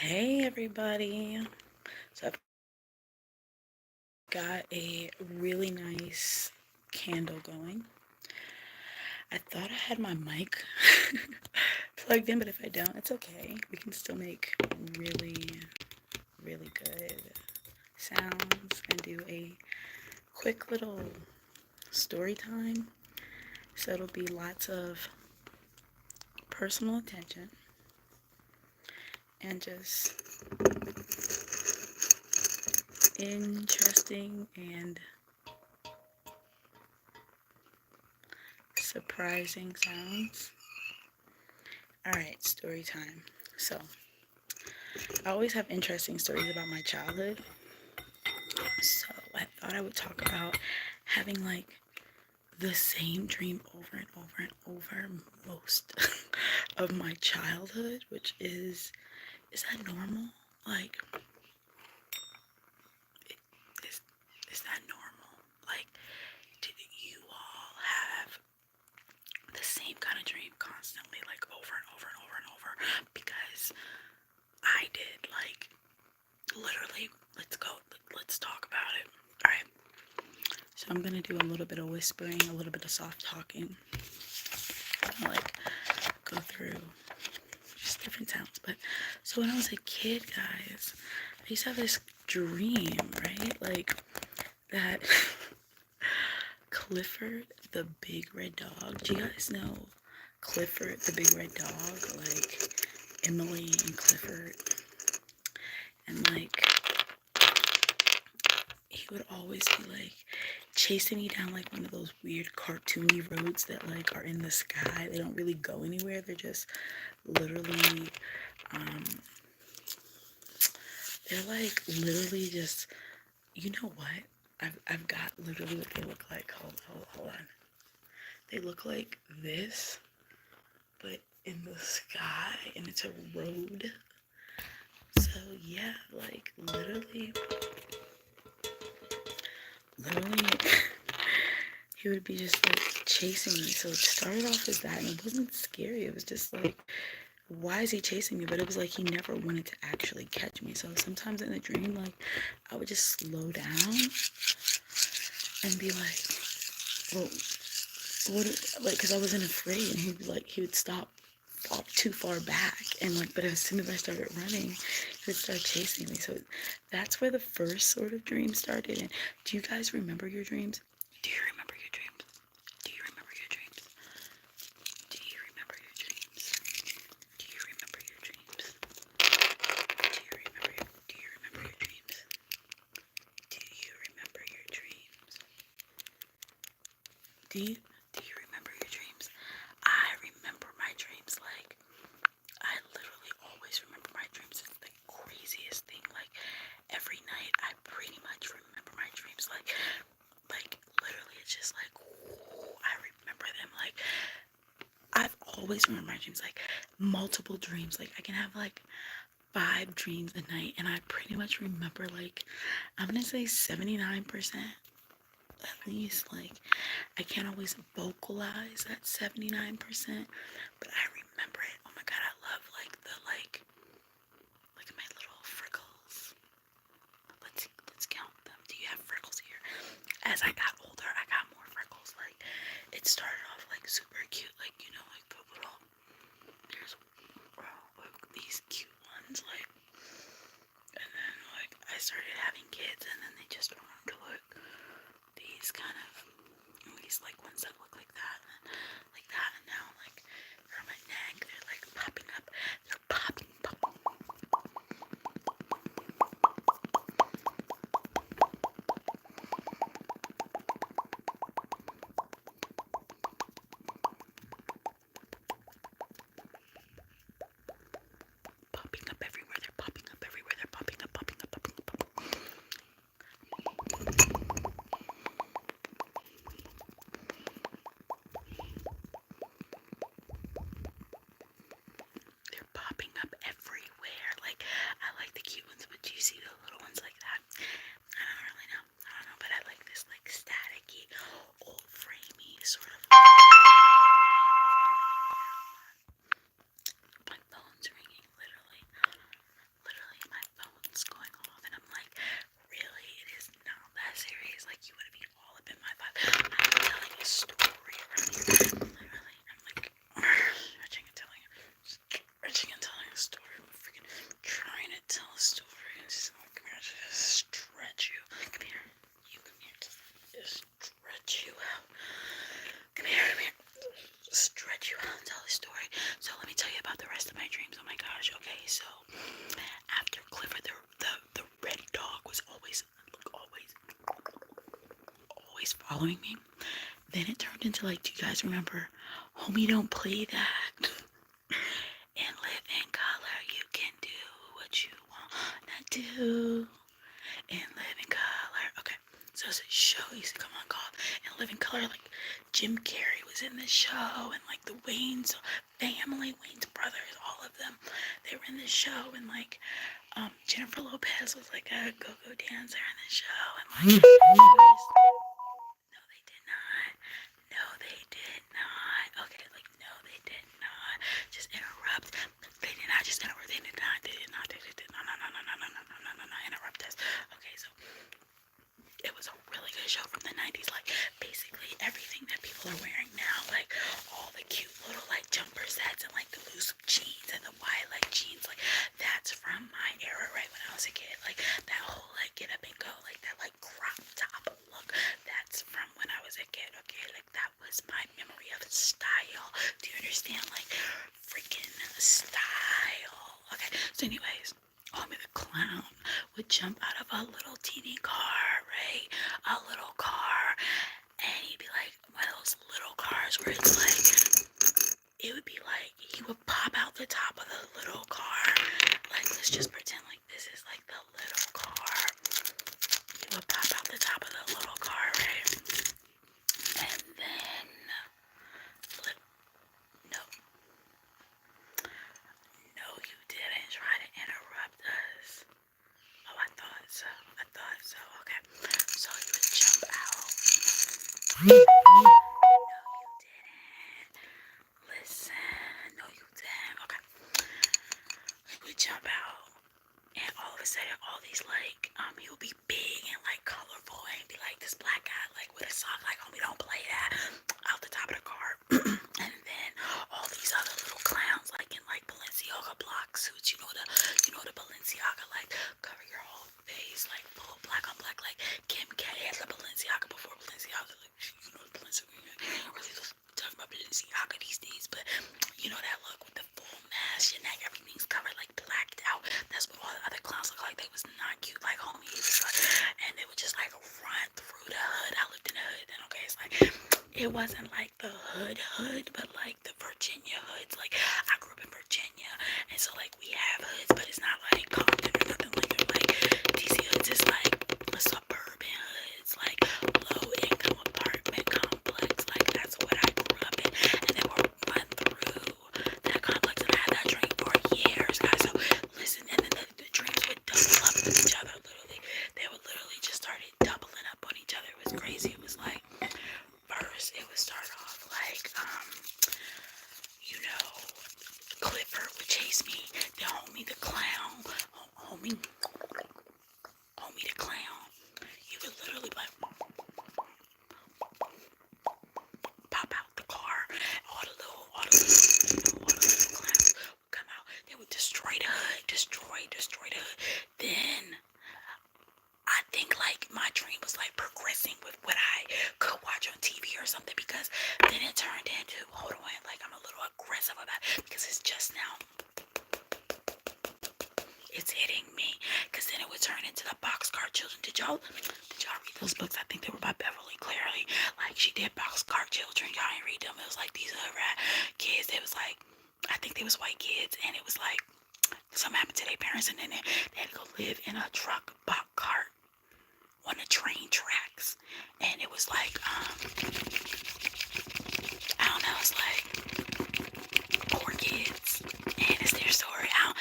Hey everybody. So I've got a really nice candle going. I thought I had my mic plugged in, but if I don't, it's okay. We can still make really, really good sounds and do a quick little story time. So it'll be lots of personal attention and just interesting and surprising sounds. Alright, story time. So, I always have interesting stories about my childhood. So, I thought I would talk about having like the same dream over and over and over most of my childhood, which is that normal? Like, is, is that normal? Like, did you all have the same kind of dream constantly, like over and over and over and over? Because I did, like, literally, let's talk about it. All right. So I'm gonna do a little bit of whispering, a little bit of soft talking, like go through just different sounds. But so when I was a kid, guys, I used to have this dream, right? Like that Clifford the Big Red Dog. Do you guys know Clifford the Big Red Dog? Like Emily and Clifford. And like he would always be like chasing me down like one of those weird cartoony roads that like are in the sky. They don't really go anywhere. They're just literally um they're like literally just, you know what? I've got literally what they look like. Hold on. They look like this, but in the sky, and it's a road. So yeah, like literally he would be just like chasing me. So it started off as that, and it wasn't scary. It was just like, why is he chasing me? But it was like he never wanted to actually catch me. So sometimes in the dream, like I would just slow down and be like, well, what? Like, cause I wasn't afraid, and he'd be like, he would stop too far back, and like, but as soon as I started running, he would start chasing me. So that's where the first sort of dream started. And do you guys remember your dreams? Do you remember your dreams? Do you remember your dreams? Do you remember your dreams? Do you remember your dreams? Do you remember your dreams? Do you remember your dreams? Do you do you remember your dreams? I remember my dreams. Like I literally always remember my dreams. It's the craziest thing. Like every night I pretty much remember my dreams. Like literally it's just like, ooh, I remember them. Like I've always remembered my dreams, like multiple dreams. Like I can have like 5 dreams a night, and I pretty much remember like, I'm gonna say 79% at least. Like I can't always vocalize that 79%, but I remember it. Oh my god, I love like the like my little freckles. Let's count them. Do you have freckles here? As I got older, I got more freckles. Like it started off like super cute, like you know, like the little, there's like these cute ones, like, and then like I started having kids, and then they just went on to like these kind of, these like ones that look like that, and then like that, and now like they're on my neck, they're like popping up, they're popping, popping up everywhere, they're popping up everywhere, they're popping up, popping up, popping up, popping up. They're popping up everywhere. Like I like the cute ones, but do you see the little ones like that? I don't really know. I don't know, but I like this like staticky, old framey sort of. My phone's ringing, literally so after Clifford, the red dog was always following me. Then it turned into like, do you guys remember, homie, don't play that? And live in color, you can do what you want to do. And live in color. Okay, so it's a show used to come on called And Live in Color. Like Jim Carrey was in this show, and like the Wayne's family, Wayne's brothers, all of them, they were in this show, and like Jennifer Lopez was like a go-go dancer in the show, and like no, they did not. No, they did not. Okay, like no, they did not. Just interrupt. They did not just interrupt. They did not. They did not. They did not. No. Interrupt us. Okay, so it was a really good show from the 90s. Like basically everything that people are wearing now, like all the cute little like jumper sets and like the loose jeans and the wide like jeans, like that's from my era, right when I was a kid. Like that whole like get up and go, like that like crop top look, that's from when I was a kid. Okay, like that was my memory of style. Do you understand? Like freaking style. Okay, so anyways, Homie the Clown would jump out of a little teeny car, right? A little car. And he'd be like one of those little cars where it's like, it would be like, he would pop out the top of the little car. Like, let's just pretend like this is like the little car. He would pop out the top of the little car, right? And then, no. No, you didn't try to interrupt us. Oh, I thought so. Okay. So he would jump out. No, you didn't. Listen. No, you didn't. Okay. He would jump out. And all of a sudden, all these, like, he would be big and, like, colorful. And he'd be like this black guy, like, with a sock, like, homie, don't play that. Out the top of the car. And then all these other little clowns, like, in, like, Balenciaga block suits. You know the Balenciaga, like, cover your whole face, like, full black on black, like, Kim K had the Balenciaga before Balenciaga, like, you know, Balenciaga. Really talking about Balenciaga these days, but you know that look with the full mask, your neck, everything's covered, like, blacked out. That's what all the other clowns look like. They was not cute, like, homie. It was like, and they would just, like, run through the hood. I lived in the hood, and okay, it's like, it wasn't like the hood, but like the Virginia hoods. Like, I grew up in Virginia, and so like we have hoods, but it's not like Compton or nothing like that. Like DC hoods is like suburban hoods, like low income apartment complex. Like that's what I grew up in, and they would run through that complex, and I had that dream for years, guys. So listen, and then the dreams would double up with each other. Literally, they would literally just started doubling up on each other. It was crazy. It was like, first it would start off like you know, Clifford would chase me, then homie the clown, homie the clown, he would literally like pop out the car, all the little clowns would come out, they would destroy the hood, destroy the hood. Then I think like my dream was like progressing with what I could watch on TV or something, because then it turned into, hold on, like I'm a little aggressive about it because it's just now, it's hitting me, because then it would turn into the Boxcar Children. Did y'all read those books? I think they were by Beverly Cleary. Like she did Boxcar Children. Y'all didn't read them. It was like these rat kids. It was like, I think they was white kids, and it was like something happened to their parents, and then they had to go live in a truck box cart on the train tracks. And it was like I don't know, it's like poor kids, and it's their story. I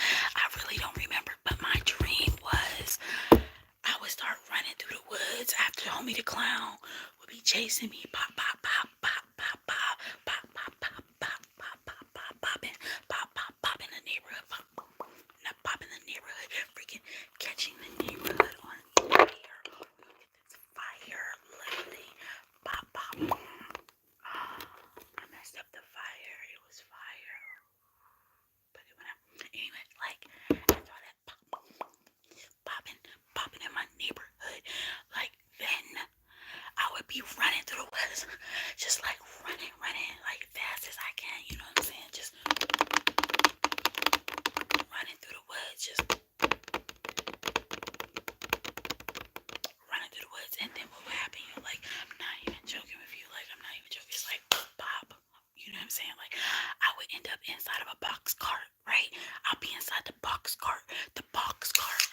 really don't remember, but my dream was I would start running through the woods after homie the clown would be chasing me. Pop pop pop pop pop pop pop pop pop pop pop pop pop popping, pop in the neighborhood, not pop in the neighborhood, freaking catching the neighborhood on fire, literally, pop, pop. I messed up the fire. It was fire, but it went out. Anyway, like after all that popping in my neighborhood, like then I would be running through the woods. the box cart,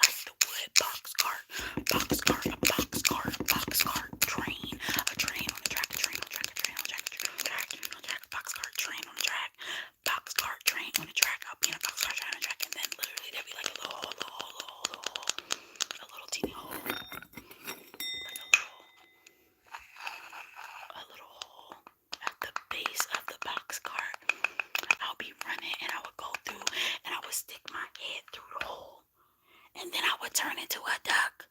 like the wood box cart, a box cart, train, a train on the track, a train on the track, a train on the track, a train on the track, a box cart, train on the track, box cart, train on the track. I'll be in a box cart, train on the track, and then literally there'll be like a little hole, a little teeny hole, like a little hole at the base of the box cart. I'll be running and I would go through and I would stick my head through the hole and then I would turn into a duck.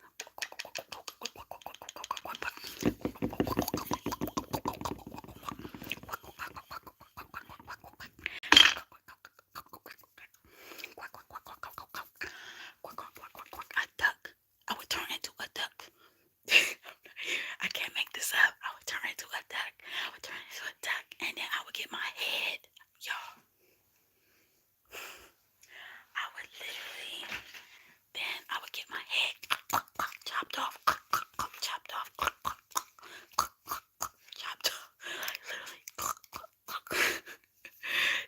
A duck. I would turn into a duck. I can't make this up. I would turn into a duck. And then I would get my head, y'all. I would literally, then I would get my head chopped off, literally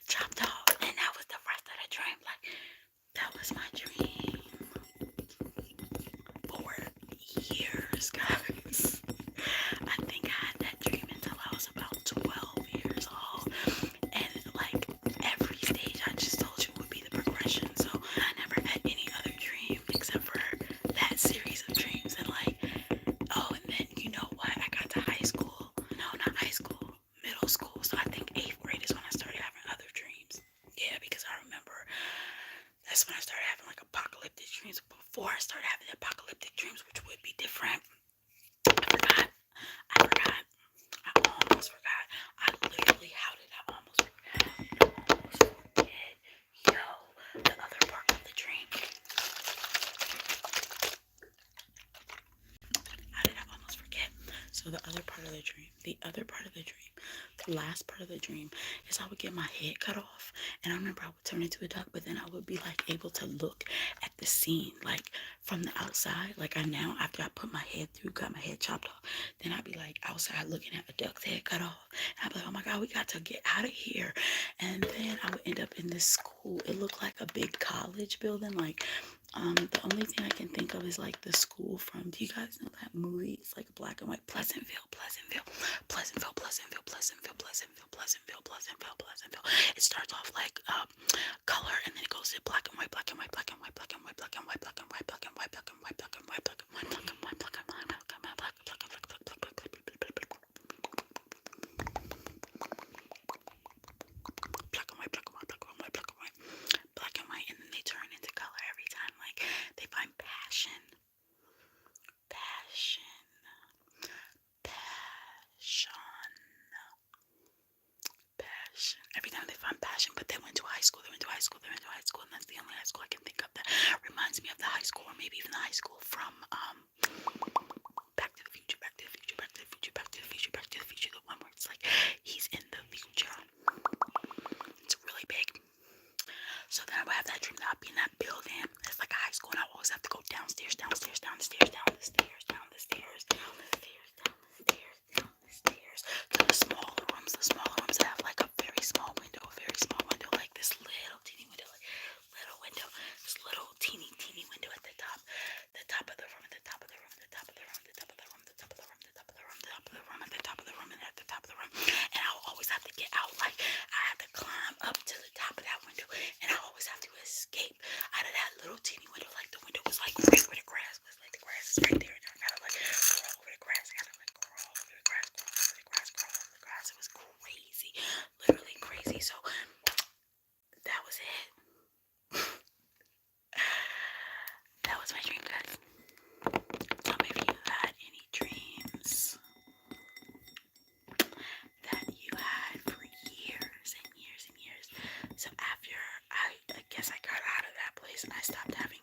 chopped off, and that was the rest of the dream. Like, that was my dream for years, guys. I think I had that dream until I was about 12 years old, and like every stage I just told you would be the progression. So I never had any other dream except for that series of dreams. And like, oh, and then you know what? I got to high school. No, not high school, middle school. So I think 8th grade is when I started having other dreams. Yeah, because I remember that's when I started having like apocalyptic dreams. Before I started having apocalyptic dreams, which would be different. I forgot. I almost forgot. I literally, how did I almost forget? Yo, the other part of the dream. How did I almost forget? So the other part of the dream, the last part of the dream is I would get my head cut off, and I remember I would turn into a duck, but then I would be like able to look at the scene like from the outside. Like I now, after I put my head through, got my head chopped off, then I'd be like outside looking at a duck's head cut off, and I'd be like, oh my god, we got to get out of here. And then I would end up in this school. It looked like a big college building. Like the only thing I can think of is like the school from, do you guys know that movie? It's like black and white. Pleasantville. It starts off like color, and then it goes to black and white. And then they turn into color every time. Like they find passion. Every time they find passion, but they went to high school, and that's the only high school I can think of that reminds me of the high school, or maybe even the high school from Back to the Future, the one where it's like he's in the future. It's really big. So then I would have that dream that I'd be in that building. It's like a high school, and I always have to go downstairs to the smaller rooms. The smaller rooms have like a very small window, like this little teeny window, this little teeny window at the top of the room, and at the top of the room. And I will always have to get out. Like I had to climb up to the top of that window, and I always have to escape out of that little teeny window. Like the window was like right where the grass was. Like the grass is right there, and I gotta like crawl over the grass. It was crazy, literally crazy. So that was it. That was my dream, guys. Tell me if you had any dreams that you had for years and years. So after I guess I got out of that place and I stopped having